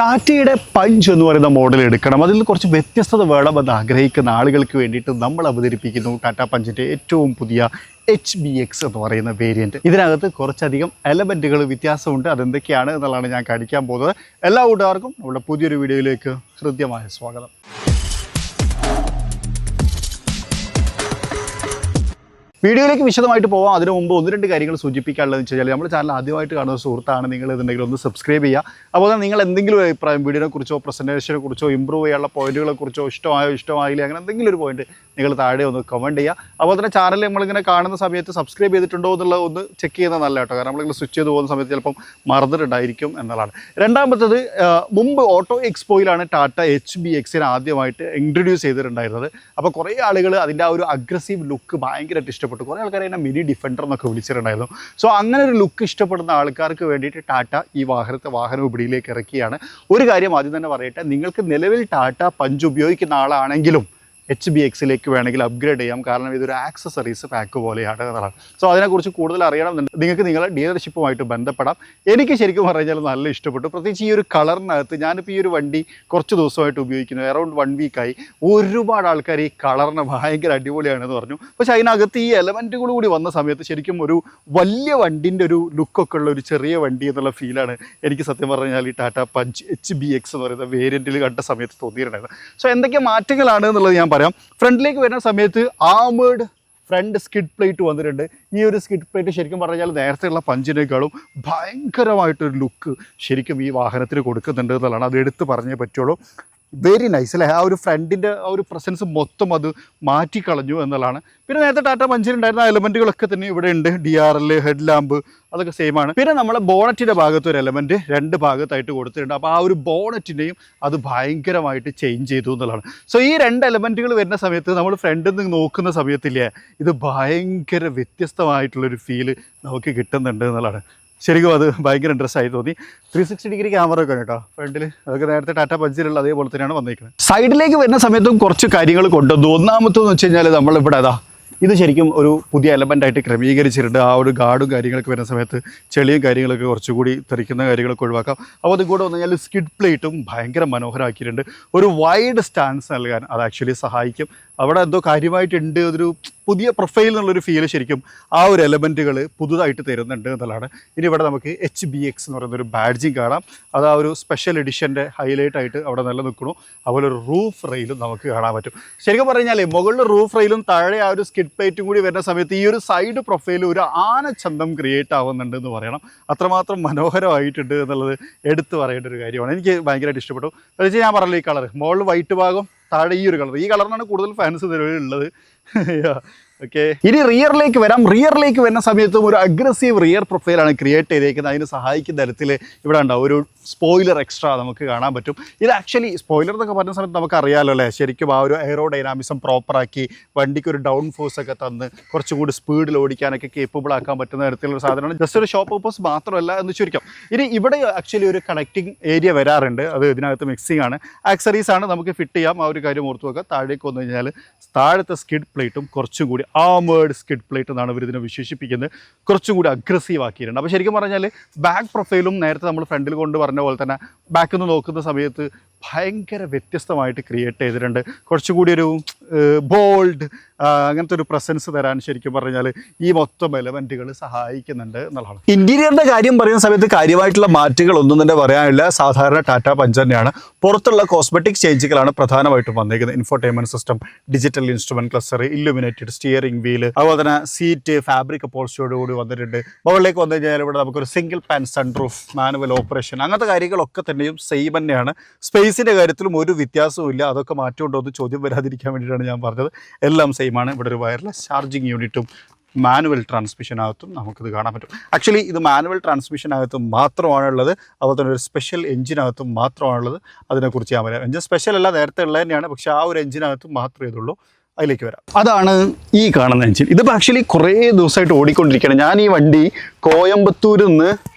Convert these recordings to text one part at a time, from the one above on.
ടാറ്റയുടെ പഞ്ച് എന്ന് പറയുന്ന മോഡൽ എടുക്കണം, അതിൽ നിന്ന് കുറച്ച് വ്യത്യസ്തത വേണമെന്ന് ആഗ്രഹിക്കുന്ന ആളുകൾക്ക് വേണ്ടിയിട്ട് നമ്മൾ അവതരിപ്പിക്കുന്നു ടാറ്റ പഞ്ചിൻ്റെ ഏറ്റവും പുതിയ HBX എന്ന് പറയുന്ന വേരിയൻറ്റ്. ഇതിനകത്ത് കുറച്ചധികം എലമെൻറ്റുകൾ വ്യത്യാസമുണ്ട്. അതെന്തൊക്കെയാണ് എന്നുള്ളതാണ് ഞാൻ കാണിക്കാൻ പോകുന്നത്. എല്ലാ കൂട്ടുകാർക്കും നമ്മുടെ പുതിയൊരു വീഡിയോയിലേക്ക് ഹൃദ്യമായ സ്വാഗതം. വീഡിയോയിലേക്ക് വിശദമായിട്ട് പോകാം. അതിനു മുമ്പ് ഒന്ന് രണ്ട് കാര്യങ്ങൾ സൂചിപ്പിക്കാനുള്ളതെന്ന് വെച്ച് കഴിഞ്ഞാൽ നമ്മുടെ ചാനൽ ആദ്യമായിട്ട് കാണുന്ന സുഹൃത്താണ് നിങ്ങൾ ഇതുണ്ടെങ്കിൽ ഒന്ന് സബ്സ്ക്രൈബ് ചെയ്യുക. അപ്പോൾ നിങ്ങൾ എന്തെങ്കിലും അഭിപ്രായം വീഡിയോനെ കുറിച്ചോ പ്രസൻറ്റേഷനെ കുറിച്ചോ ഇമ്പ്രൂവ് ചെയ്യാനുള്ള പോയിന്റുകളെ കുറിച്ചോ ഇഷ്ടമായില്ല അങ്ങനെ എന്തെങ്കിലും ഒരു പോയിന്റ് നിങ്ങൾ താഴെ ഒന്ന് കമൻറ്റ് ചെയ്യുക. അപ്പോൾ തന്നെ ചാനൽ നമ്മളിങ്ങനെ കാണുന്ന സമയത്ത് സബ്സ്ക്രൈബ് ചെയ്തിട്ടുണ്ടോ എന്നുള്ളത് ഒന്ന് ചെക്ക് ചെയ്യുന്നത് നല്ല കേട്ടോ. കാരണം നമ്മളിങ്ങനെ സ്വിച്ച് ചെയ്ത് പോകുന്ന സമയത്ത് ചിലപ്പം മറന്നിട്ടുണ്ടായിരിക്കും എന്നുള്ളതാണ്. രണ്ടാമത്തത്, മുമ്പ് ഓട്ടോ എക്സ്പോയിലാണ് ടാറ്റ HBXനെ ആദ്യമായിട്ട് ഇൻട്രൊഡ്യൂസ് ചെയ്തിട്ടുണ്ടായിരുന്നത്. അപ്പോൾ കുറേ ആളുകൾ അതിൻ്റെ ആ ഒരു അഗ്രസീവ് ലുക്ക് ഭയങ്കരമായിട്ട് ഇഷ്ടപ്പെട്ടു. കുറേ ആൾക്കാർ അതിനെ മിനി ഡിഫൻഡർ എന്നൊക്കെ വിളിച്ചിട്ടുണ്ടായിരുന്നു. സോ അങ്ങനെ ഒരു ലുക്ക് ഇഷ്ടപ്പെടുന്ന ആൾക്കാർക്ക് വേണ്ടിയിട്ട് ടാറ്റ ഈ വാഹന വിപണിയിലേക്ക് ഇറക്കിയാണ്. ഒരു കാര്യം ആദ്യം തന്നെ പറയട്ടെ, നിങ്ങൾക്ക് നിലവിൽ ടാറ്റ പഞ്ച് ഉപയോഗിക്കുന്ന ആളാണെങ്കിലും HBXലേക്ക് വേണമെങ്കിൽ അപ്ഗ്രേഡ് ചെയ്യാം. കാരണം ഇതൊരു ആക്സസറീസ് പാക്ക് പോലെയാണ് എന്നതാണ്. സോ അതിനെക്കുറിച്ച് കൂടുതൽ അറിയണമെന്നുണ്ട് നിങ്ങൾക്ക് നിങ്ങളുടെ ഡീലർഷിപ്പുമായിട്ട് ബന്ധപ്പെടാം. എനിക്ക് ശരിക്കും പറഞ്ഞാൽ നല്ല ഇഷ്ടപ്പെട്ടു. പ്രത്യേകിച്ച് ഈ ഒരു കളറിനകത്ത് ഞാനിപ്പോൾ ഈ ഒരു വണ്ടി കുറച്ച് ദിവസമായിട്ട് ഉപയോഗിക്കുന്നു, അറൗണ്ട് 1 വീക്കായി. ഒരുപാട് ആൾക്കാർ ഈ കളറിന് ഭയങ്കര അടിപൊളിയാണെന്ന് പറഞ്ഞു. പക്ഷേ അതിനകത്ത് ഈ എലമെൻറ്റുകൾ കൂടി വന്ന സമയത്ത് ശരിക്കും ഒരു വലിയ വണ്ടിൻ്റെ ഒരു ലുക്കൊക്കെ ഉള്ള ഒരു ചെറിയ വണ്ടി എന്നുള്ള ഫീലാണ് എനിക്ക് സത്യം പറഞ്ഞാൽ ഈ ടാറ്റ പഞ്ച് HBX എന്ന് പറയുന്ന വേരിയൻറ്റിൽ കണ്ട സമയത്ത് തോന്നിയിട്ടുണ്ടായിരുന്നു. സോ എന്തൊക്കെ മാറ്റങ്ങളാണ് എന്നുള്ളത് ഞാൻ പറയാം. ഫ്രണ്ടിലേക്ക് വരുന്ന സമയത്ത് ആമേഡ് ഫ്രണ്ട് സ്കിഡ് പ്ലേറ്റ് വന്നിട്ടുണ്ട്. ഈ ഒരു സ്കിഡ് പ്ലേറ്റ് ശരിക്കും പറഞ്ഞാൽ നേരത്തെയുള്ള പഞ്ചിനേക്കാളും ഭയങ്കരമായിട്ടൊരു ലുക്ക് ശരിക്കും ഈ വാഹനത്തിന് കൊടുക്കുന്നുണ്ട് എന്നുള്ളതാണ്. അത് എടുത്ത് പറഞ്ഞേ പറ്റുള്ളൂ. വെരി നൈസ് അല്ലേ? ആ ഒരു ഫ്രണ്ടിൻ്റെ ആ ഒരു പ്രസൻസ് മൊത്തം അത് മാറ്റിക്കളഞ്ഞു എന്നുള്ളതാണ്. പിന്നെ നേരത്തെ ടാറ്റ പഞ്ചിലുണ്ടായിരുന്ന എലമെൻറ്റുകളൊക്കെ തന്നെ ഇവിടെ ഉണ്ട്. DRL, ഹെഡ് ലാമ്പ് അതൊക്കെ സെയിം ആണ്. പിന്നെ നമ്മളെ ബോണറ്റിൻ്റെ ഭാഗത്ത് ഒരു എലമെൻറ്റ് 2 ഭാഗത്തായിട്ട് കൊടുത്തിട്ടുണ്ട്. അപ്പോൾ ആ ഒരു ബോണറ്റിനെയും അത് ഭയങ്കരമായിട്ട് ചേഞ്ച് ചെയ്തു എന്നുള്ളതാണ്. സോ ഈ 2 എലമെൻറ്റുകൾ വരുന്ന സമയത്ത് നമ്മൾ ഫ്രണ്ടിൽ നിന്ന് നോക്കുന്ന സമയത്തില്ലേ, ഇത് ഭയങ്കര വ്യത്യസ്തമായിട്ടുള്ളൊരു ഫീല് നമുക്ക് കിട്ടുന്നുണ്ട് എന്നുള്ളതാണ്. ശരിക്കും അത് ഭയങ്കര ഇൻട്രസ്റ്റ് ആയി തോന്നി. 360 ഡിഗ്രി ക്യാമറ ഒക്കെ കേട്ടോ ഫ്രണ്ടിൽ. അതൊക്കെ നേരത്തെ ടാറ്റ പഞ്ചിലുള്ള അതേപോലെ തന്നെയാണ് വന്നിരിക്കുന്നത്. സൈഡിലേക്ക് വരുന്ന സമയത്തും കുറച്ച് കാര്യങ്ങൾ കൊണ്ടുവന്നു. ഒന്നാമത്തെന്ന് വെച്ച് കഴിഞ്ഞാൽ നമ്മളിവിടെ ഇത് ശരിക്കും ഒരു പുതിയ എലമെൻ്റായിട്ട് ക്രമീകരിച്ചിട്ടുണ്ട്. ആ ഒരു ഗാർഡും കാര്യങ്ങളൊക്കെ വരുന്ന സമയത്ത് ചെളിയും കാര്യങ്ങളൊക്കെ കുറച്ചുകൂടി തെറിക്കുന്ന കാര്യങ്ങളൊക്കെ ഒഴിവാക്കാം. അപ്പോൾ അതും കൂടെ വന്നു കഴിഞ്ഞാൽ സ്കിഡ് പ്ലേറ്റും ഭയങ്കര മനോഹരമാക്കിയിട്ടുണ്ട്. ഒരു വൈഡ് സ്റ്റാൻസ് നൽകാൻ അത് ആക്ച്വലി സഹായിക്കും. അവിടെ എന്തോ കാര്യമായിട്ടുണ്ട്, അതൊരു പുതിയ പ്രൊഫൈൽ എന്നുള്ളൊരു ഫീൽ ശരിക്കും ആ ഒരു എലമെൻറ്റുകൾ പുതുതായിട്ട് തരുന്നുണ്ട് എന്നുള്ളതാണ്. ഇനി ഇവിടെ നമുക്ക് HBX എന്ന് പറയുന്നൊരു ബാഡ്ജിങ് കാണാം. അത് ആ ഒരു സ്പെഷ്യൽ എഡിഷൻ്റെ ഹൈലൈറ്റ് ആയിട്ട് അവിടെ നിലനിൽക്കുന്നു. അതുപോലെ ഒരു റൂഫ് റെയിലും നമുക്ക് കാണാൻ പറ്റും. ശരിക്കും പറഞ്ഞാൽ മുകളിൽ റൂഫ് റെയിലും താഴെ ആ ഒരു സ്കിഡ് പ്ലേറ്റും കൂടി വരുന്ന സമയത്ത് ഈ ഒരു സൈഡ് പ്രൊഫൈൽ ഒരു ആനച്ചന്തം ക്രിയേറ്റ് ആവുന്നുണ്ട് എന്ന് പറയണം. അത്രമാത്രം മനോഹരമായിട്ടുണ്ട് എന്നുള്ളത് എടുത്തു പറയേണ്ട ഒരു കാര്യമാണ്. എനിക്ക് ഭയങ്കരമായിട്ട് ഇഷ്ടപ്പെട്ടു. പ്രത്യേകിച്ച് ഞാൻ പറഞ്ഞല്ലോ ഈ കളർ, മുകളിൽ വൈറ്റ് ഭാഗം, താഴെ ഈ ഒരു കളർ. ഈ കളറിനാണ് കൂടുതൽ ഫാൻസ് നിലവിലുള്ളത്. ഓക്കെ, ഇനി റിയറിലേക്ക് വരാം. റിയറിലേക്ക് വരുന്ന സമയത്തും ഒരു അഗ്രസീവ് റിയർ പ്രൊഫൈലാണ് ക്രിയേറ്റ് ചെയ്തേക്കുന്നത്. അതിന് സഹായിക്കുന്ന തരത്തിൽ ഇവിടെ ഉണ്ടാവും ഒരു സ്പോയിലർ എക്സ്ട്രാ നമുക്ക് കാണാൻ പറ്റും. ഇത് ആക്ച്വലി സ്പോയിലർ എന്നൊക്കെ പറഞ്ഞ സമയത്ത് നമുക്ക് അറിയാമല്ലോ അല്ലേ, ശരിക്കും ആ ഒരു എയറോ ഡൈനാമിസം പ്രോപ്പറാക്കി വണ്ടിക്ക് ഒരു ഡൗൺ ഫോഴ്സ് ഒക്കെ തന്ന് കുറച്ചുകൂടി സ്പീഡിൽ ഓടിക്കാനൊക്കെ കേപ്പബിൾ ആക്കാൻ പറ്റുന്ന തരത്തിലുള്ള സാധനമാണ്. ജസ്റ്റ് ഒരു ഷോ പർപ്പസ് മാത്രമല്ല എന്ന് ചുരുക്കം. ഇനി ഇവിടെ ആക്ച്വലി ഒരു കണക്റ്റിംഗ് ഏരിയ വരാറുണ്ട്. അത് ഇതിനകത്ത് മിക്സിംഗ് ആണ്, ആക്സറീസ് ആണ്, നമുക്ക് ഫിറ്റ് ചെയ്യാം. ആ ഒരു കാര്യം ഓർത്ത് വെക്കുക. താഴേക്ക് വന്നു കഴിഞ്ഞാൽ താഴത്തെ സ്കിഡ് പ്ലേറ്റും കുറച്ചും കൂടി ആമേഡ് സ്കിഡ് പ്ലേറ്റ് എന്നാണ് ഇവർ ഇതിനെ വിശേഷിപ്പിക്കുന്നത്. കുറച്ചും കൂടി അഗ്രസീവ് ആക്കിയിട്ടുണ്ട്. അപ്പോൾ ശരിക്കും പറഞ്ഞാൽ ബാക്ക് പ്രൊഫൈലും നേരത്തെ നമ്മൾ ഫ്രണ്ടിൽ കൊണ്ട് പറഞ്ഞ പോലെ തന്നെ ബാക്കിൽ നിന്ന് നോക്കുന്ന സമയത്ത് ഭയങ്കര വ്യത്യസ്തമായിട്ട് ക്രിയേറ്റ് ചെയ്തിട്ടുണ്ട്. കുറച്ചുകൂടി ഒരു ബോൾഡ് അങ്ങനത്തെ ഒരു പ്രസൻസ് തരാൻ ശരിക്കും പറഞ്ഞാൽ ഈ മൊത്തം എലമെൻറ്റുകൾ സഹായിക്കുന്നുണ്ട് എന്നുള്ളതാണ്. ഇൻറ്റീരിയറിൻ്റെ കാര്യം പറയുന്ന സമയത്ത് കാര്യമായിട്ടുള്ള മാറ്റങ്ങളൊന്നും തന്നെ പറയാനില്ല. സാധാരണ ടാറ്റ പഞ്ച് തന്നെയാണ്. പുറത്തുള്ള കോസ്മെറ്റിക് ചേഞ്ചുകളാണ് പ്രധാനമായിട്ടും വന്നിരിക്കുന്നത്. Infotainment system, digital instrument cluster, illuminated steering wheel, അതുപോലെ തന്നെ സീറ്റ് ഫാബ്രിക് അപ്പോൾസ്റ്ററിയോട് കൂടി വന്നിട്ടുണ്ട്. മുകളിലേക്ക് വന്നു കഴിഞ്ഞാൽ ഇവിടെ നമുക്കൊരു single pane sunroof, manual operation, അങ്ങനത്തെ കാര്യങ്ങളൊക്കെ തന്നെയും സെയിം തന്നെയാണ്. സ്പേസിൻ്റെ കാര്യത്തിലും ഒരു വ്യത്യാസവും ഇല്ല. അതൊക്കെ മാറ്റമുണ്ടോ എന്ന് ചോദ്യം വരാതിരിക്കാൻ വേണ്ടിയിട്ടാണ് ഞാൻ പറഞ്ഞത്. എല്ലാം സെയിമാണ്. ഇവിടെ ഒരു വയർലെസ് ചാർജിങ് യൂണിറ്റും മാനുവൽ ട്രാൻസ്മിഷനകത്തും നമുക്കിത് കാണാൻ പറ്റും. ആക്ച്വലി ഇത് മാനുവൽ ട്രാൻസ്മിഷനകത്തും മാത്രമാണുള്ളത്. അതുപോലെ തന്നെ ഒരു സ്പെഷ്യൽ എഞ്ചിനകത്തും മാത്രമാണുള്ളത്. അതിനെക്കുറിച്ച് ഞാൻ പറയാം. എഞ്ചിൻ സ്പെഷ്യൽ അല്ല, നേരത്തെ ഉള്ളത് തന്നെയാണ്. പക്ഷേ ആ ഒരു എഞ്ചിനകത്തും മാത്രമേ ഇതുള്ളൂ. അതിലേക്ക് വരാം. അതാണ് ഈ കാണുന്ന എഞ്ചിൻ. ഇതിപ്പോൾ ആക്ച്വലി കുറേ ദിവസമായിട്ട് ഓടിക്കൊണ്ടിരിക്കുകയാണ്. ഞാൻ ഈ വണ്ടി കോയമ്പത്തൂരിൽ നിന്ന്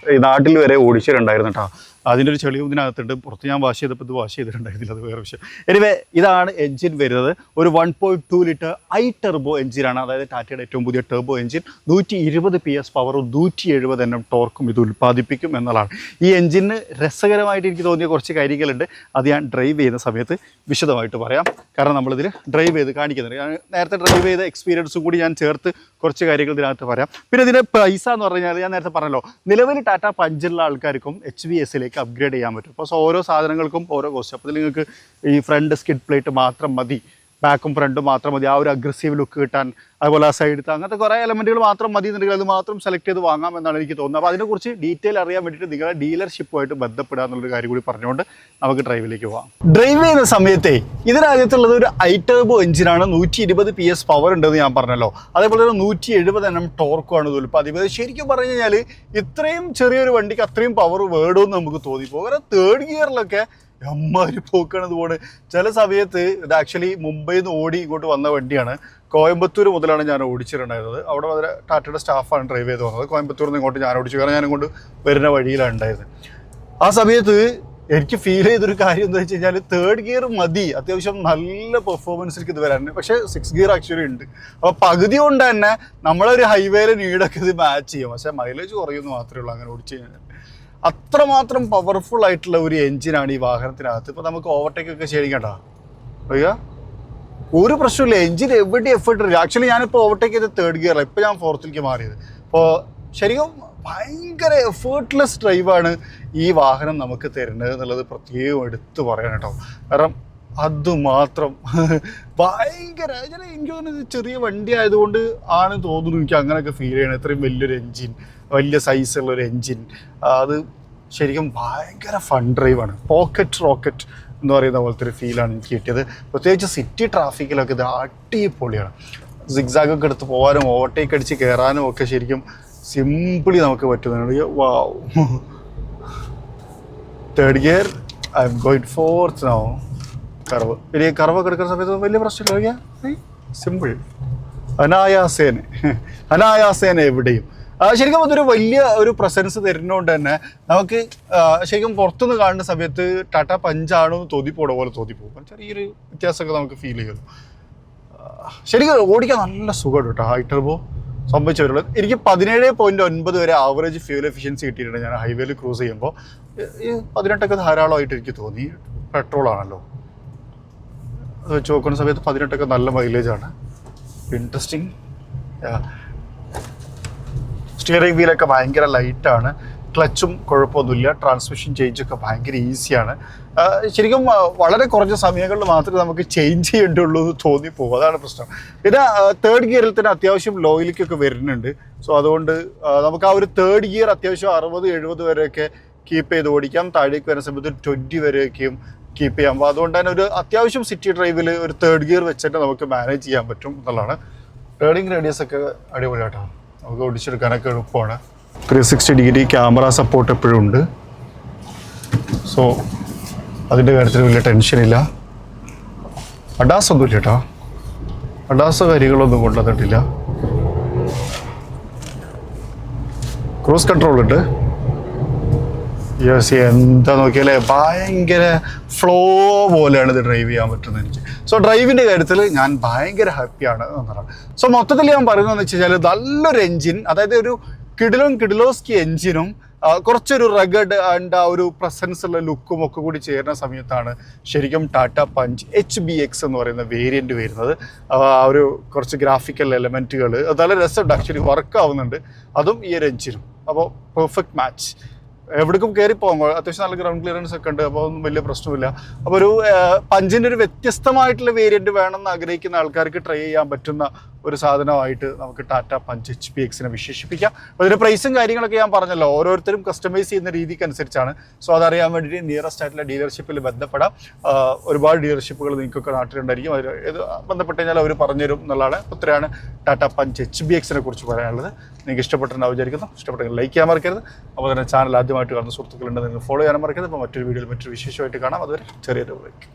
നാട്ടിൽ വരെ ഓടിച്ചിട്ടുണ്ടായിരുന്നു കേട്ടോ. അതിൻ്റെ ഒരു ചെളിയും ഇതിനകത്തുണ്ട്. പുറത്ത് ഞാൻ വാഷ് ചെയ്തപ്പോൾ ഇത് വാഷ് ചെയ്തിട്ടുണ്ടായിരുന്നില്ല, അത് വേറെ വിഷയം. എനിവേ ഇതാണ് എഞ്ചിൻ വരുന്നത്. ഒരു 1.2 ലിറ്റർ ഐ ടെർബോ എഞ്ചിനാണ്, അതായത് ടാറ്റയുടെ ഏറ്റവും പുതിയ ടെർബോ എഞ്ചിൻ. 120 PS പവറും 170 Nm ടോർക്കും ഇത് ഉൽപ്പാദിപ്പിക്കും എന്നുള്ളതാണ്. ഈ എഞ്ചിന് രസകരമായിട്ട് എനിക്ക് തോന്നിയ കുറച്ച് കാര്യങ്ങളുണ്ട്, അത് ഞാൻ ഡ്രൈവ് ചെയ്യുന്ന സമയത്ത് വിശദമായിട്ട് പറയാം. കാരണം നമ്മളിതിൽ ഡ്രൈവ് ചെയ്ത് കാണിക്കുന്നുണ്ട്. ഞാൻ നേരത്തെ ഡ്രൈവ് ചെയ്ത എക്സ്പീരിയൻസും കൂടി ഞാൻ ചേർത്ത് കുറച്ച് കാര്യങ്ങൾ ഇതിനകത്ത് പറയാം. പിന്നെ ഇതിൻ്റെ പൈസ എന്ന് പറഞ്ഞു കഴിഞ്ഞാൽ ഞാൻ നേരത്തെ പറഞ്ഞല്ലോ, നിലവിൽ ടാറ്റ പഞ്ചുള്ള ആൾക്കാർക്കും HVSലേക്ക് അപ്ഗ്രേഡ് ചെയ്യാൻ പറ്റും. അപ്പോൾ ഓരോ സാധനങ്ങൾക്കും ഓരോ കോസ്റ്റ്. അപ്പോൾ ഇതിൽ നിങ്ങൾക്ക് ഈ ഫ്രണ്ട് സ്കിഡ് പ്ലേറ്റ് മാത്രം മതി, ബാക്കും ഫ്രണ്ടും മാത്രം മതി, ആ ഒരു അഗ്രസീവ് ലുക്ക് കിട്ടാൻ, അതുപോലെ ആ സൈഡത്തെ അങ്ങനത്തെ കുറേ എലമെൻറ്റുകൾ മാത്രം മതി എന്നുണ്ടെങ്കിൽ അത് മാത്രം സെലക്ട് ചെയ്ത് വാങ്ങാം എന്നാണ് എനിക്ക് തോന്നുന്നത്. അപ്പോൾ അതിനെക്കുറിച്ച് ഡീറ്റെയിൽ അറിയാൻ വേണ്ടിയിട്ട് നിങ്ങളുടെ ഡീലർഷിപ്പുമായിട്ട് ബന്ധപ്പെടുക എന്നുള്ളൊരു കാര്യം കൂടി പറഞ്ഞുകൊണ്ട് നമുക്ക് ഡ്രൈവിലേക്ക് പോകാം. ഡ്രൈവ് ചെയ്യുന്ന സമയത്തേ ഇതിനകത്തുള്ളത് ഒരു ഐ ടെർബോ എഞ്ചിനാണ്. 120 PS പവർ ഉണ്ടെന്ന് ഞാൻ പറഞ്ഞല്ലോ. അതേപോലെ തന്നെ 170 Nm ടോർക്കുമാണ് ഇത് ഉൽപ്പാദിപ്പിക്കുന്നത്. ശരിക്കും പറഞ്ഞു കഴിഞ്ഞാൽ ഇത്രയും ചെറിയൊരു വണ്ടിക്ക് അത്രയും പവർ വേടുമെന്ന് നമുക്ക് തോന്നിപ്പോകും. കാരണം തേർഡ് ഗിയറിലൊക്കെ അമ്മാതിരി പോക്കാണ് ഇത് പോണ്. ചില സമയത്ത് ഇത് ആക്ച്വലി മുംബൈയിൽ നിന്ന് ഓടി ഇങ്ങോട്ട് വന്ന വണ്ടിയാണ്. കോയമ്പത്തൂർ മുതലാണ് ഞാൻ ഓടിച്ചിട്ടുണ്ടായിരുന്നത്. അവിടെ വരെ ടാറ്റയുടെ സ്റ്റാഫാണ് ഡ്രൈവ് ചെയ്ത് വന്നത്. കോയമ്പത്തൂരിൽ നിന്ന് ഇങ്ങോട്ട് ഞാൻ ഓടിച്ചു, കാരണം ഞാൻ ഇങ്ങോട്ട് വരുന്ന വഴിയിലാണ് ഉണ്ടായിരുന്നത്. ആ സമയത്ത് എനിക്ക് ഫീൽ ചെയ്തൊരു കാര്യം എന്താ വെച്ച് കഴിഞ്ഞാൽ, തേർഡ് ഗിയർ മതി, അത്യാവശ്യം നല്ല പെർഫോമൻസിലേക്ക് ഇത് വരാൻ. പക്ഷേ 6 ഗിയർ ആക്ച്വലി ഉണ്ട്. അപ്പോൾ പകുതി കൊണ്ട് തന്നെ നമ്മളൊരു ഹൈവേയിലെ നീടൊക്കെ ഇത് മാച്ച് ചെയ്യും. പക്ഷേ മൈലേജ് കുറയുമെന്ന് മാത്രമേ ഉള്ളൂ അങ്ങനെ ഓടിച്ചു കഴിഞ്ഞാൽ. അത്രമാത്രം പവർഫുൾ ആയിട്ടുള്ള ഒരു എഞ്ചിനാണ് ഈ വാഹനത്തിനകത്ത്. ഇപ്പോൾ നമുക്ക് ഓവർടേക്ക് ഒക്കെ ചെയ്യണ്ട അയ്യാ, ഒരു പ്രശ്നമില്ല, എഞ്ചിൻ എവിടെ എഫേർട്ട് ഇല്ല. ആക്ച്വലി ഞാനിപ്പോൾ ഓവർടേക്ക് ചെയ്ത് തേർഡ് ഗിയറിലാണ്, ഇപ്പോൾ ഞാൻ ഫോർത്തിലേക്ക് മാറിയത്. അപ്പോൾ ശരിക്കും ഭയങ്കര എഫേർട്ട്ലെസ് ഡ്രൈവാണ് ഈ വാഹനം നമുക്ക് തരുന്നത് എന്നുള്ളത് പ്രത്യേകം എടുത്തു പറയാൻ കേട്ടോ. കാരണം അതുമാത്രം ഭയങ്കര എനിക്ക് തോന്നുന്നത് ചെറിയ വണ്ടി ആയതുകൊണ്ട് ആണ് തോന്നുന്നു എനിക്ക് അങ്ങനെയൊക്കെ ഫീൽ ചെയ്യണം. ഇത്രയും വലിയൊരു എൻജിൻ, വലിയ സൈസുള്ളൊരു എൻജിൻ, അത് ശരിക്കും ഭയങ്കര ഫൺ ഡ്രൈവാണ്. പോക്കറ്റ് റോക്കറ്റ് എന്ന് പറയുന്ന പോലത്തെ ഒരു ഫീലാണ് എനിക്ക് കിട്ടിയത്. പ്രത്യേകിച്ച് സിറ്റി ട്രാഫിക്കിലൊക്കെ ഇത് അടിപൊളിയാണ്. സിഗ്സാഗൊക്കെ എടുത്ത് പോകാനും ഓവർടേക്ക് അടിച്ച് കയറാനും ഒക്കെ ശരിക്കും സിമ്പിളി നമുക്ക് പറ്റുന്നുണ്ട്. Wow. Third gear I am going fourth now. Curve, വലിയ കർവൊക്കെ എടുക്കുന്ന സമയത്ത് വലിയ പ്രശ്നമില്ല, സിമ്പിൾ, അനായാസേന എവിടെയും. ശരിക്കും അതൊരു വലിയ ഒരു പ്രസൻസ് തരുന്നതുകൊണ്ട് തന്നെ നമുക്ക് ശരിക്കും പുറത്തുനിന്ന് കാണുന്ന സമയത്ത് ടാറ്റ പഞ്ചാണോ എന്ന് തോന്നിപ്പോട പോലെ തോന്നിപ്പോകും. ചെറിയൊരു വ്യത്യാസമൊക്കെ നമുക്ക് ഫീൽ ചെയ്യുന്നു. ശരിക്കും ഓടിക്കാൻ നല്ല സുഖമാണ് കേട്ടോ ഐ ടെർബോ സംഭവിച്ചവരുള്ളത്. എനിക്ക് 17.9 വരെ ആവറേജ് ഫ്യൂൽ എഫിഷ്യൻസി കിട്ടിയിട്ടുണ്ട് ഞാൻ ഹൈവേയിൽ ക്രൂസ് ചെയ്യുമ്പോൾ. ഈ 18 ധാരാളമായിട്ട് എനിക്ക് തോന്നി. പെട്രോളാണല്ലോ, അത് വെച്ച് നോക്കുന്ന സമയത്ത് 18 നല്ല മൈലേജാണ്. ഇൻട്രസ്റ്റിംഗ്. സ്റ്റിയറിംഗ് വീലൊക്കെ ഭയങ്കര ലൈറ്റാണ്, ക്ലച്ചും കുഴപ്പമൊന്നുമില്ല, ട്രാൻസ്മിഷൻ ചേഞ്ചൊക്കെ ഭയങ്കര ഈസിയാണ്. ശരിക്കും വളരെ കുറച്ച് സമയങ്ങളിൽ മാത്രമേ നമുക്ക് ചേഞ്ച് ചെയ്യേണ്ടുള്ളൂ എന്ന് തോന്നിപ്പോകും, അതാണ് പ്രശ്നം. പിന്നെ തേർഡ് ഗിയറിൽ തന്നെ അത്യാവശ്യം ലോയിലേക്കൊക്കെ വരുന്നുണ്ട്. സോ അതുകൊണ്ട് നമുക്ക് ആ ഒരു തേർഡ് ഗിയർ അത്യാവശ്യം 60-70 വരെയൊക്കെ കീപ്പ് ചെയ്ത് ഓടിക്കാം. താഴേക്ക് വരുന്ന സമയത്ത് 20 വരെയൊക്കെയും കീപ്പ് ചെയ്യാം. അപ്പോൾ അതുകൊണ്ട് തന്നെ ഒരു അത്യാവശ്യം സിറ്റി ഡ്രൈവിൽ ഒരു തേർഡ് ഗിയർ വെച്ചിട്ട് നമുക്ക് മാനേജ് ചെയ്യാൻ പറ്റും എന്നുള്ളതാണ്. ടേണിംഗ് റേഡിയസ് ഒക്കെ അടിപൊളിയായിട്ടോ, നമുക്ക് ഓടിച്ചെടുക്കാനൊക്കെ എളുപ്പമാണ്. 360 ഡിഗ്രി ക്യാമറ സപ്പോർട്ട് എപ്പോഴും ഉണ്ട്. സോ അതിൻ്റെ കാര്യത്തിൽ വലിയ ടെൻഷനില്ല. അഡാസ് ഒന്നുമില്ല കേട്ടോ, അഡാസ കാര്യങ്ങളൊന്നും കൊണ്ടുവന്നിട്ടില്ല. ക്രൂസ് കൺട്രോൾ ഉണ്ട്. യെസ്, എന്താ നോക്കിയാലേ ഭയങ്കര ഫ്ലോ പോലെയാണ് ഇത് ഡ്രൈവ് ചെയ്യാൻ പറ്റുന്നത് എനിക്ക്. സോ ഡ്രൈവിൻ്റെ കാര്യത്തിൽ ഞാൻ ഭയങ്കര ഹാപ്പിയാണ് എന്നതാണ്. സോ മൊത്തത്തിൽ ഞാൻ പറയുന്നതെന്ന് വെച്ച് കഴിഞ്ഞാൽ നല്ലൊരു എൻജിൻ, അതായത് ഒരു കിഡിലോസ്കി എൻജിനും കുറച്ചൊരു റഗഡ് ആൻഡ് ആ ഒരു പ്രസൻസ് ഉള്ള ലുക്കും ഒക്കെ കൂടി ചേരുന്ന സമയത്താണ് ശരിക്കും ടാറ്റ പഞ്ച് HBX എന്ന് പറയുന്ന വേരിയൻറ്റ് വരുന്നത്. ആ ഒരു കുറച്ച് ഗ്രാഫിക്കൽ എലമെൻറ്റുകൾ അത് നല്ല രസമുണ്ട്, ആക്ച്വലി വർക്ക് ആവുന്നുണ്ട്, അതും ഈ ഒരു എൻജിനും. അപ്പോൾ പെർഫെക്റ്റ് മാച്ച്. എവിടേക്കും കയറി പോകുമ്പോൾ അത്യാവശ്യം നല്ല ഗ്രൗണ്ട് ക്ലിയറൻസ് ഒക്കെ ഉണ്ട്, അപ്പോൾ ഒന്നും വലിയ പ്രശ്നമില്ല. അപ്പോൾ ഒരു പഞ്ചിൻ്റെ ഒരു വ്യത്യസ്തമായിട്ടുള്ള വേരിയൻറ്റ് വേണമെന്ന് ആഗ്രഹിക്കുന്ന ആൾക്കാർക്ക് ട്രൈ ചെയ്യാൻ പറ്റുന്ന ഒരു സാധനമായിട്ട് നമുക്ക് ടാറ്റ പഞ്ച് HBXനെ വിശേഷിപ്പിക്കാം. അപ്പോൾ ഇതിൻ്റെ പ്രൈസും കാര്യങ്ങളൊക്കെ ഞാൻ പറഞ്ഞല്ലോ, ഓരോരുത്തരും കസ്റ്റമൈസ് ചെയ്യുന്ന രീതിക്ക് അനുസരിച്ചാണ്. സോ അതറിയാൻ വേണ്ടിയിട്ട് നിയറസ്റ്റ് ആയിട്ടുള്ള ഡീലർഷിപ്പിൽ ബന്ധപ്പെടാം. ഒരുപാട് ഡീലർഷിപ്പുകൾ നിങ്ങൾക്കൊക്കെ നാട്ടിലുണ്ടായിരിക്കും, അവർ ഇത് ബന്ധപ്പെട്ട് കഴിഞ്ഞാൽ അവർ പറഞ്ഞുതരും എന്നുള്ളതാണ്. ഇത്രയാണ് ടാറ്റ പഞ്ച് HBXനെ കുറിച്ച് പറയാനുള്ളത്. നിങ്ങൾക്ക് ഇഷ്ടപ്പെട്ടിട്ടുണ്ടാവും വിചാരിക്കുന്നു. ഇഷ്ടപ്പെട്ടെങ്കിൽ ലൈക്ക് ചെയ്യാൻ മറക്കരുത്. അപ്പോൾ തന്നെ ചാനൽ ആദ്യമായിട്ട് കാണുന്ന സുഹൃത്തുക്കളുണ്ട്, നിങ്ങൾ ഫോളോ ചെയ്യാൻ മറക്കരുത്. അപ്പോൾ മറ്റൊരു വീഡിയോയിൽ മറ്റൊരു വിശേഷമായിട്ട് കാണാം. അതുവരെ ചെറിയൊരു ബ്രേക്ക്.